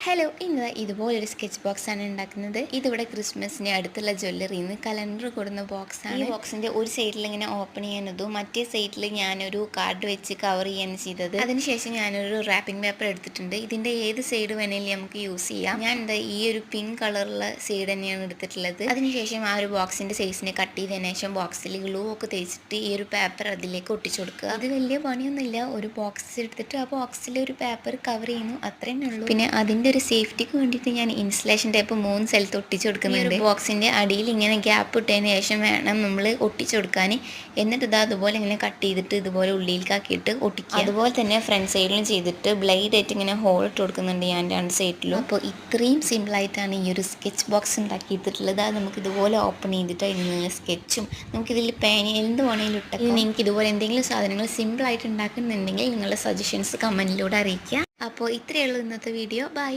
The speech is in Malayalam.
ഹലോ, ഇന്ന് ഇതുപോലൊരു സ്കെച്ച് ബോക്സ് ആണ് ഉണ്ടാക്കുന്നത്. ഇതിവിടെ ക്രിസ്മസിന് അടുത്തുള്ള ജ്വല്ലറിയിൽ നിന്ന് കലണ്ടർ കൊടുക്കുന്ന ബോക്സാണ്. ഈ ബോക്സിന്റെ ഒരു സൈഡിൽ ഇങ്ങനെ ഓപ്പൺ ചെയ്യാനതും മറ്റേ സൈഡിൽ ഞാനൊരു കാർഡ് വെച്ച് കവർ ചെയ്യാണ് ചെയ്തത്. അതിനുശേഷം ഞാനൊരു റാപ്പിംഗ് പേപ്പർ എടുത്തിട്ടുണ്ട്. ഇതിന്റെ ഏത് സൈഡ് വേണമെങ്കിലും നമുക്ക് യൂസ് ചെയ്യാം. ഞാൻ എന്താ ഈ ഒരു പിങ്ക് കളറുള്ള സൈഡ് തന്നെയാണ് എടുത്തിട്ടുള്ളത്. അതിനുശേഷം ആ ഒരു ബോക്സിന്റെ സൈസിനെ കട്ട് ചെയ്തതിനു ശേഷം ബോക്സിൽ ഗ്ലൂ ഒക്കെ തേച്ചിട്ട് ഈ ഒരു പേപ്പർ അതിലേക്ക് ഒട്ടിച്ചു കൊടുക്കുക. അത് വലിയ പണിയൊന്നുമില്ല. ഒരു ബോക്സ് എടുത്തിട്ട് ആ ബോക്സിൽ ഒരു പേപ്പർ കവർ ചെയ്യുന്നു, അത്രേ ഉള്ളൂ. പിന്നെ അതിന്റെ ഒരു സേഫ്റ്റിക്ക് വേണ്ടിയിട്ട് ഞാൻ ഇൻസുലേഷൻ ടേപ്പ് 3 സ്ഥലത്ത് ഒട്ടിച്ചു കൊടുക്കുന്നുണ്ട്. ബോക്സിന്റെ അടിയിൽ ഇങ്ങനെ ഗ്യാപ്പ് ഇട്ടതിന് ശേഷം വേണം നമ്മൾ ഒട്ടിച്ചു കൊടുക്കാൻ. എന്നിട്ട് ഇതാ അതുപോലെ ഇങ്ങനെ കട്ട് ചെയ്തിട്ട് ഇതുപോലെ ഉള്ളിലേക്കാക്കിയിട്ട് ഒട്ടിക്കുക. അതുപോലെ തന്നെ ഫ്രണ്ട് സൈഡിലും ചെയ്തിട്ട് ബ്ലേഡ് ആയിട്ട് ഇങ്ങനെ ഹോൾ ഇട്ട് കൊടുക്കുന്നുണ്ട് ഞാൻ 2 സൈഡിലും. അപ്പോൾ ഇത്രയും സിമ്പിളായിട്ടാണ് ഈ ഒരു സ്കെച്ച് ബോക്സ് ഉണ്ടാക്കിയിട്ടുള്ളത്. അത് നമുക്ക് ഇതുപോലെ ഓപ്പൺ ചെയ്തിട്ട് അതിന് സ്കെച്ചും നമുക്കിതിൽ പേന എന്ത് വേണമെങ്കിലും ഇട്ടാൽ. നിങ്ങൾക്ക് ഇതുപോലെ എന്തെങ്കിലും സാധനങ്ങൾ സിമ്പിളായിട്ട് ഉണ്ടാക്കുന്നുണ്ടെങ്കിൽ നിങ്ങളുടെ സജഷൻസ് കമൻറ്റിലൂടെ അറിയിക്കുക. അപ്പോൾ ഇത്രയേ ഉള്ളൂ ഇന്നത്തെ വീഡിയോ. ബൈ.